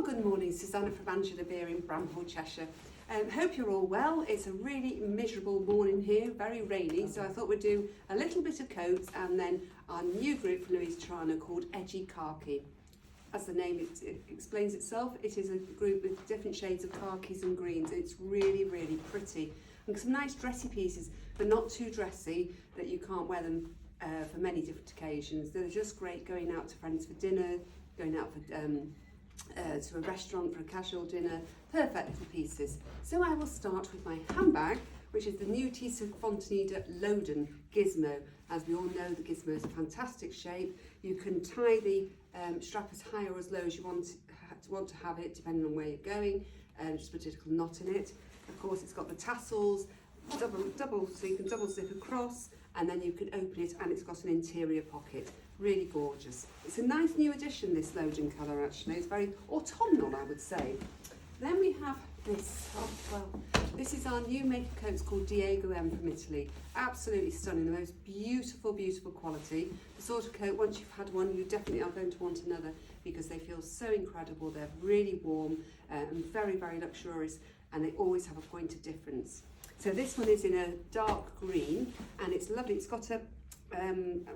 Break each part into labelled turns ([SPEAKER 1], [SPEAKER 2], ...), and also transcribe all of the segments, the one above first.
[SPEAKER 1] Well, good morning, Susanna from Angela Beer in Bramhall, Cheshire. Hope you're all well. It's a really miserable morning here, very rainy, so I thought we'd do a little bit of coats and then our new group from Luisa Cerano called Edgy, Khaki. As the name it explains itself, it is a group with different shades of khakis and greens. It's really, really pretty. And some nice dressy pieces, but not too dressy that you can't wear them for many different occasions. They're just great going out to friends for dinner, going out for to a restaurant for a casual dinner. Perfect little pieces. So I will start with my handbag, which is the new Tisa Fontanida Loden Gizmo. As we all know, the Gizmo is a fantastic shape. You can tie the strap as high or as low as you want to have it, depending on where you're going. Just put a little knot in it. Of course, it's got the tassels, double, so you can double zip across, and then you can open it, and it's got an interior pocket. Really gorgeous. It's a nice new addition, this Loden colour actually. It's very autumnal, I would say. Then we have this, this is our new makeup coat. It's called Diego M from Italy. Absolutely stunning, the most beautiful, beautiful quality. The sort of coat, once you've had one, you definitely are going to want another because they feel so incredible. They're really warm and very, very luxurious, and they always have a point of difference. So this one is in a dark green, and it's lovely. It's got a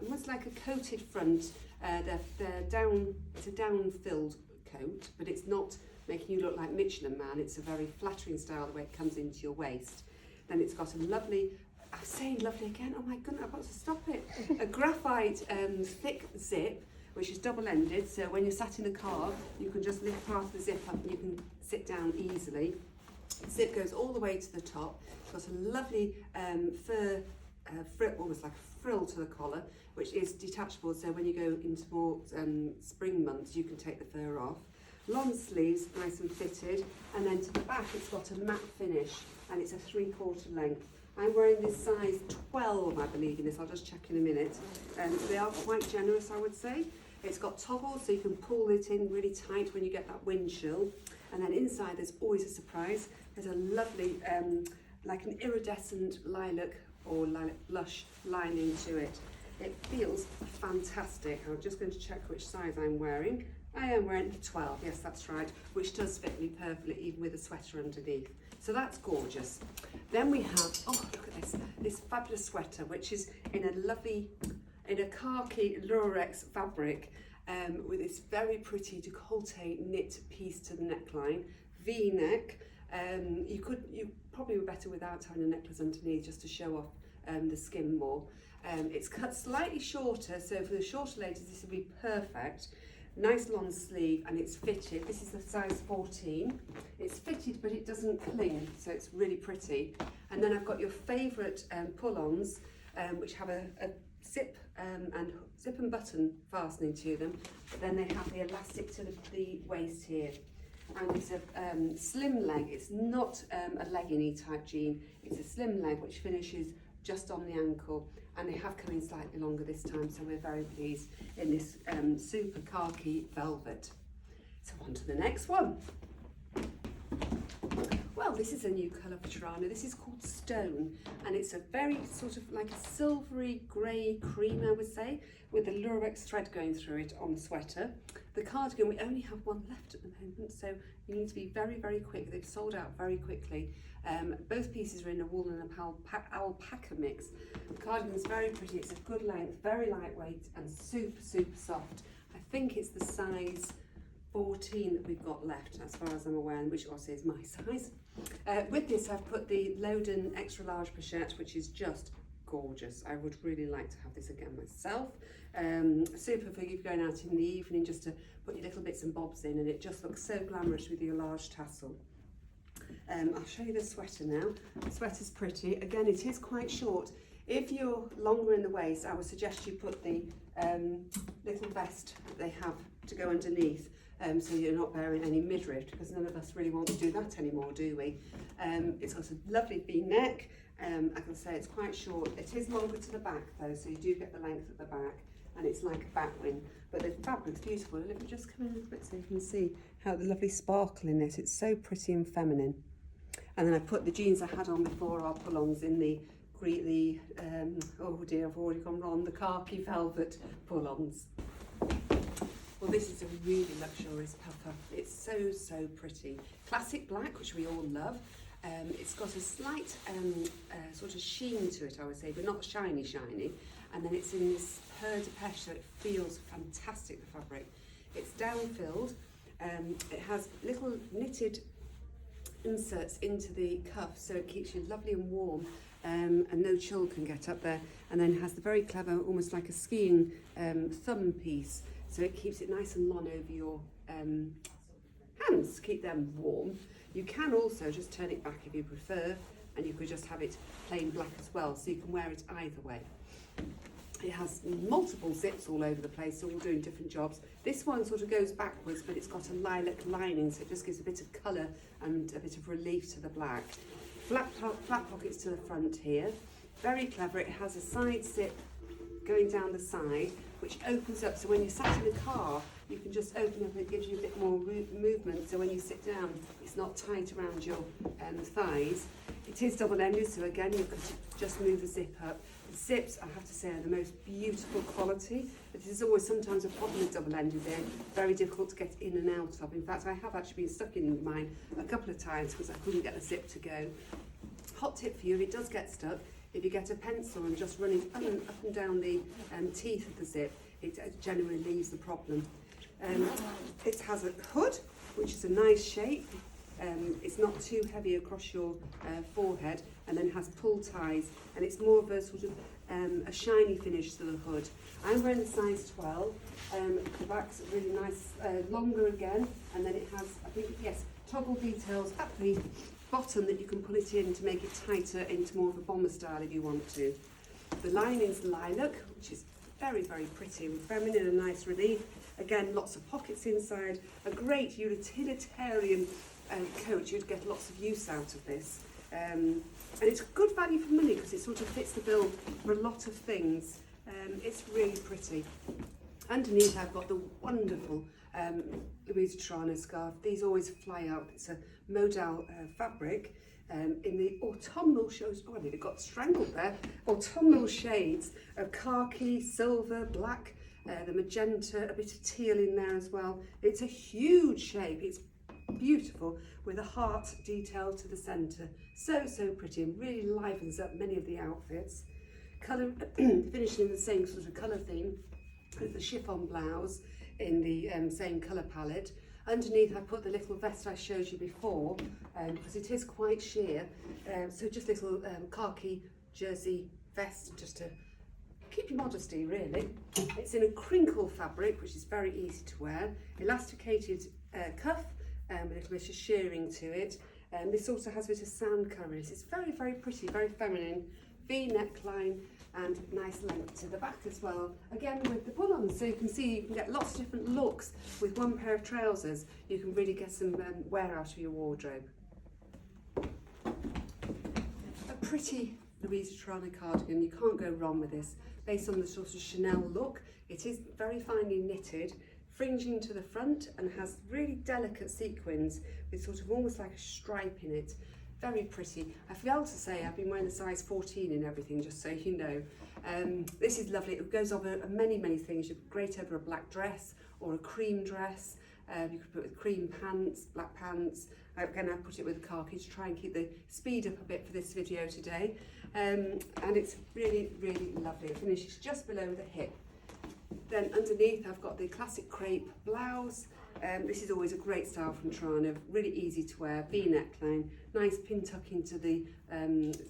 [SPEAKER 1] almost like a coated front. It's a down-filled coat, but it's not making you look like Michelin Man. It's a very flattering style the way it comes into your waist. Then it's got a lovely, I'm saying lovely again, oh my goodness, I've got to stop it. A graphite thick zip, which is double-ended, so when you're sat in the car, you can just lift part of the zip up and you can sit down easily. The zip goes all the way to the top. It's got a lovely fur frill, almost like a frill to the collar, which is detachable, so when you go into more spring months, you can take the fur off. Long sleeves, nice and fitted, and then to the back it's got a matte finish, and it's a 3/4 length. I'm wearing this size 12, I believe, in this. I'll just check in a minute. They are quite generous, I would say. It's got toggles, so you can pull it in really tight when you get that wind chill. And then inside there's always a surprise. There's a lovely, like an iridescent lilac or lilac blush lining to it. It feels fantastic. I'm just going to check which size I'm wearing. I am wearing the 12, yes, that's right, which does fit me perfectly, even with a sweater underneath. So that's gorgeous. Then we have, oh, look at this fabulous sweater, which is in a khaki lurex fabric, with this very pretty décolleté knit piece to the neckline, V-neck. You probably were better without having a necklace underneath, just to show off the skin more. It's cut slightly shorter, so for the shorter ladies this will be perfect. Nice long sleeve, and it's fitted. This is the size 14. It's fitted, but it doesn't cling, so it's really pretty. And then I've got your favourite pull-ons, which have a zip and button fastening to them, but then they have the elastic to the waist here. And it's a slim leg. It's not a legging-y type jean. It's a slim leg which finishes just on the ankle, and they have come in slightly longer this time, so we're very pleased, in this super khaki velvet. So on to the next one. Well, this is a new colour for Cerano. This is called Stone, and it's a very sort of like a silvery grey cream, I would say, with a lurex thread going through it on the sweater. The cardigan, we only have one left at the moment, so you need to be very, very quick. They've sold out very quickly. Both pieces are in a wool and alpaca mix. The cardigan's very pretty. It's a good length, very lightweight, and super, super soft. I think it's the size 14 that we've got left, as far as I'm aware, which also is my size. With this, I've put the Loden extra large pochette, which is just gorgeous. I would really like to have this again myself. Super for you going out in the evening, just to put your little bits and bobs in, and it just looks so glamorous with your large tassel. I'll show you the sweater now. The sweater's pretty. Again, it is quite short. If you're longer in the waist, I would suggest you put the little vest that they have to go underneath, so you're not bearing any midriff, because none of us really want to do that anymore, do we? It's got a lovely V-neck. I can say it's quite short. It is longer to the back though, so you do get the length at the back, and it's like a back wing, but the fabric's beautiful. Let me just come in a little bit so you can see how the lovely sparkle in it. It's so pretty and feminine. And then I put the jeans I had on before, our pull-ons, in the oh dear, I've already gone wrong, the khaki velvet pull-ons. Well, this is a really luxurious puffer. It's so, so pretty. Classic black, which we all love. It's got a slight sort of sheen to it, I would say, but not shiny. And then it's in this peau de pêche, so it feels fantastic, the fabric. It's down-filled. It has little knitted inserts into the cuff, so it keeps you lovely and warm, and no chill can get up there. And then has the very clever, almost like a skiing thumb piece, so it keeps it nice and long over your hands, keep them warm. You can also just turn it back if you prefer, and you could just have it plain black as well, so you can wear it either way. It has multiple zips all over the place, so all doing different jobs. This one sort of goes backwards, but it's got a lilac lining, so it just gives a bit of colour and a bit of relief to the black. Flat pockets to the front here. Very clever. It has a side zip going down the side, which opens up, so when you're sat in the car, you can just open up and it gives you a bit more movement, so when you sit down, it's not tight around your thighs. It is double-ended, so again, you could just move the zip up. The zips, I have to say, are the most beautiful quality. This is always sometimes a problem with double-ended. They're very difficult to get in and out of. In fact, I have actually been stuck in mine a couple of times because I couldn't get the zip to go. Hot tip for you, if it does get stuck, if you get a pencil and just run it up and down the teeth of the zip, it generally leaves the problem. It has a hood, which is a nice shape. It's not too heavy across your forehead, and then has pull ties, and it's more of a sort of a shiny finish to the hood. I'm wearing the size 12. The back's really nice, longer again, and then it has, I think, yes, toggle details at the bottom that you can pull it in to make it tighter into more of a bomber style if you want to. The lining's lilac, which is very, very pretty and feminine and nice relief. Again, lots of pockets inside. A great utilitarian coat. You'd get lots of use out of this. And it's good value for money because it sort of fits the bill for a lot of things. It's really pretty. Underneath I've got the wonderful Luisa Cerano scarf. These always fly out. It's a modal fabric in the autumnal shades. Oh, I nearly got strangled there. Autumnal shades of khaki, silver, black, the magenta, a bit of teal in there as well. It's a huge shape. It's beautiful with a heart detail to the centre. So, so pretty and really livens up many of the outfits. Colour, finishing in the same sort of colour theme as the chiffon blouse in the same colour palette. Underneath I put the little vest I showed you before because it is quite sheer. So just little khaki jersey vest just to keep your modesty really. It's in a crinkle fabric which is very easy to wear. Elasticated cuff, a little bit of shearing to it. This also has a bit of sand colour in it. It's very, very pretty, very feminine. V neckline and nice length to the back as well. Again with the pull-ons, so you can see you can get lots of different looks with one pair of trousers. You can really get some wear out of your wardrobe. A pretty Luisa Cerano cardigan, you can't go wrong with this. Based on the sort of Chanel look, it is very finely knitted, fringing to the front and has really delicate sequins with sort of almost like a stripe in it. Very pretty. I failed to say I've been wearing the size 14 in everything, just so you know. This is lovely. It goes over many, many things. You're great over a black dress or a cream dress. You could put it with cream pants, black pants. Again, I put it with a khaki to try and keep the speed up a bit for this video today. And it's really, really lovely. It finishes just below the hip. Then underneath I've got the classic crepe blouse. This is always a great style from Cerano, really easy to wear, V neckline, nice pin tuck into the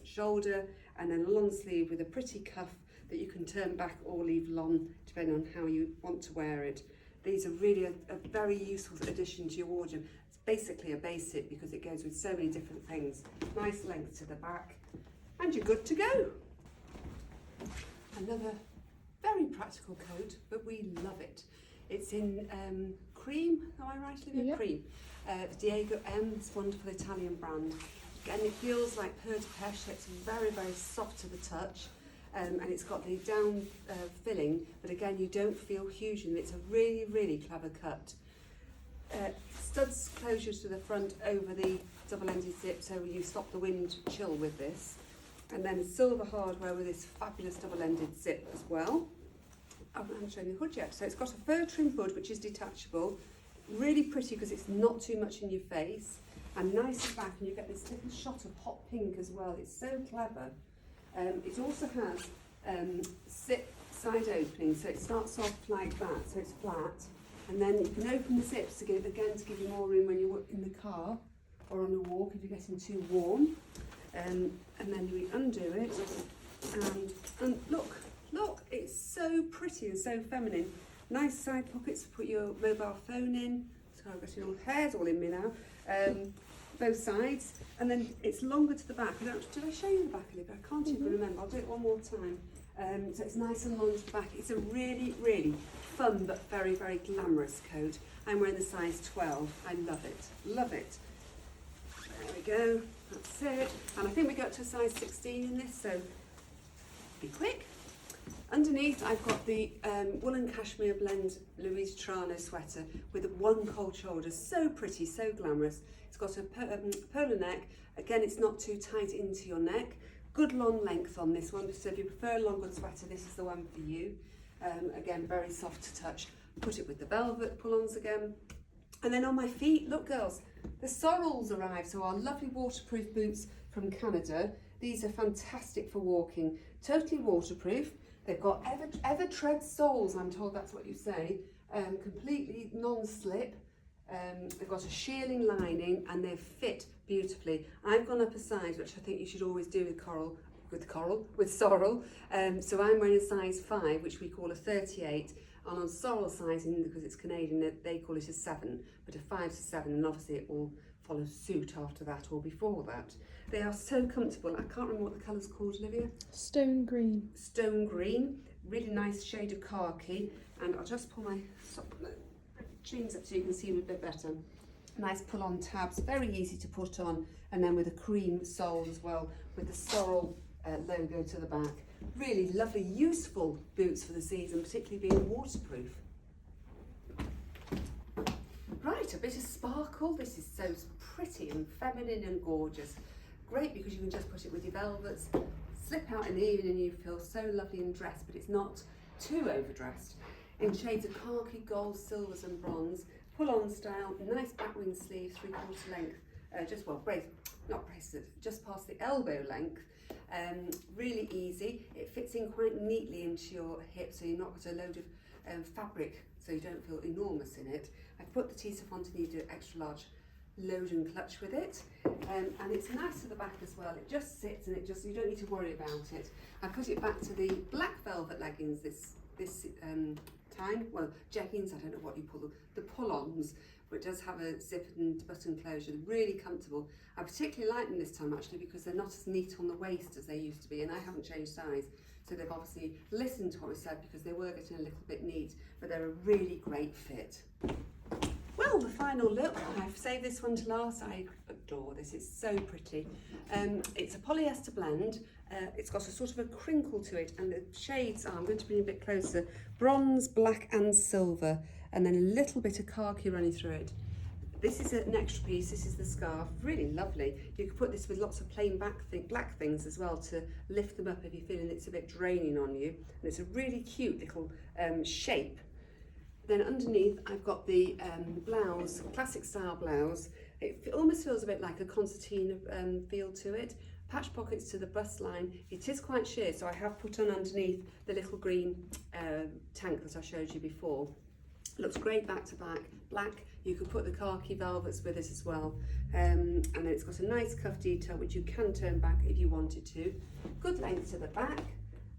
[SPEAKER 1] shoulder, and then a long sleeve with a pretty cuff that you can turn back or leave long depending on how you want to wear it. These are really a very useful addition to your wardrobe. It's basically a basic because it goes with so many different things. Nice length to the back and you're good to go. Another very practical coat, but we love it. It's in cream, am I right, Olivia? Yep. Cream. Diego M, this wonderful Italian brand. Again, it feels like peau de pêche, so it's very, very soft to the touch. And it's got the down filling, but again, you don't feel huge, and it's a really, really clever cut. Studs closures to the front over the double-ended zip, so you stop the wind chill with this. And then silver hardware with this fabulous double-ended zip as well. I haven't shown you the hood yet. So it's got a fur trim hood which is detachable, really pretty because it's not too much in your face, and nice at the back, and you get this little shot of hot pink as well. It's so clever. It also has zip side opening, so it starts off like that, so it's flat, and then you can open the zips to give you more room when you're in the car or on a walk if you're getting too warm. And then you undo it, and look, it's so pretty and so feminine. Nice side pockets to put your mobile phone in. So I've got all hairs all in me now. Both sides, and then it's longer to the back. Did I show you the back, Olivia? I can't even remember. I'll do it one more time. So it's nice and long to the back. It's a really, really fun but very, very glamorous coat. I'm wearing the size 12. I love it. Love it. There we go. That's it. And I think we got to a size 16 in this, so be quick. Underneath, I've got the woolen cashmere blend Luisa Cerano sweater with one cold shoulder. So pretty, so glamorous. It's got a polo neck. Again, it's not too tight into your neck. Good long length on this one, so if you prefer a longer sweater, this is the one for you. Again, very soft to touch. Put it with the velvet pull-ons again. And then on my feet, look girls, the sorrels arrived, so our lovely waterproof boots from Canada. These are fantastic for walking, totally waterproof. They've got ever tread soles, I'm told that's what you say, completely non-slip. They've got a shearling lining and they fit beautifully. I've gone up a size, which I think you should always do with sorrel. So I'm wearing a size 5, which we call a 38. And on sorrel sizing, because it's Canadian, they call it a 7, but a 5 to 7, and obviously it will follow suit after that or before that. They are so comfortable. I can't remember what the colour's called, Olivia.
[SPEAKER 2] Stone green.
[SPEAKER 1] Stone green, really nice shade of khaki. And I'll just pull my jeans up so you can see them a bit better. Nice pull-on tabs, very easy to put on, and then with a cream sole as well, with the sorrel logo to the back. Really lovely, useful boots for the season, particularly being waterproof. Right, a bit of sparkle. This is so pretty and feminine and gorgeous. Great because you can just put it with your velvets, slip out in the evening and you feel so lovely and dressed, but it's not too overdressed. In shades of khaki, gold, silvers and bronze, pull-on style, nice back wing sleeve, 3/4 length, not bracelet, just past the elbow length. Really easy. It fits in quite neatly into your hip, so you're not got a load of fabric, so you don't feel enormous in it. I've put the Chiffon to need an extra large load and clutch with it, and it's nice to the back as well. It just sits and you don't need to worry about it. I put it back to the black velvet leggings this time. Well, jeggings, I don't know what you pull them, the pull-ons, but it does have a zip and button closure. Really comfortable. I particularly like them this time actually because they're not as neat on the waist as they used to be, and I haven't changed size, so they've obviously listened to what we said because they were getting a little bit neat, but they're a really great fit. Well, the final look, I've saved this one to last. I adore this, it's so pretty. It's a polyester blend. It's got a sort of a crinkle to it, and the shades are, I'm going to bring it a bit closer, bronze, black and silver, and then a little bit of khaki running through it. This is an extra piece, this is the scarf, really lovely. You can put this with lots of plain black things as well to lift them up if you're feeling it's a bit draining on you. And it's a really cute little shape. Then underneath I've got the blouse, classic style blouse. It almost feels a bit like a concertina feel to it. Patch pockets to the bust line. It is quite sheer, so I have put on underneath the little green tank that I showed you before. Looks great back to back, black. You can put the khaki velvets with it as well. And then it's got a nice cuff detail which you can turn back if you wanted to. Good length to the back,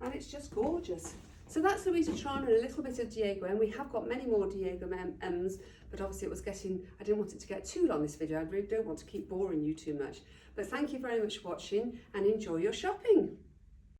[SPEAKER 1] and it's just gorgeous. So that's Luisa Cerano and a little bit of Diego, and we have got many more Diego M's, but obviously I didn't want it to get too long this video. I really don't want to keep boring you too much. But thank you very much for watching and enjoy your shopping.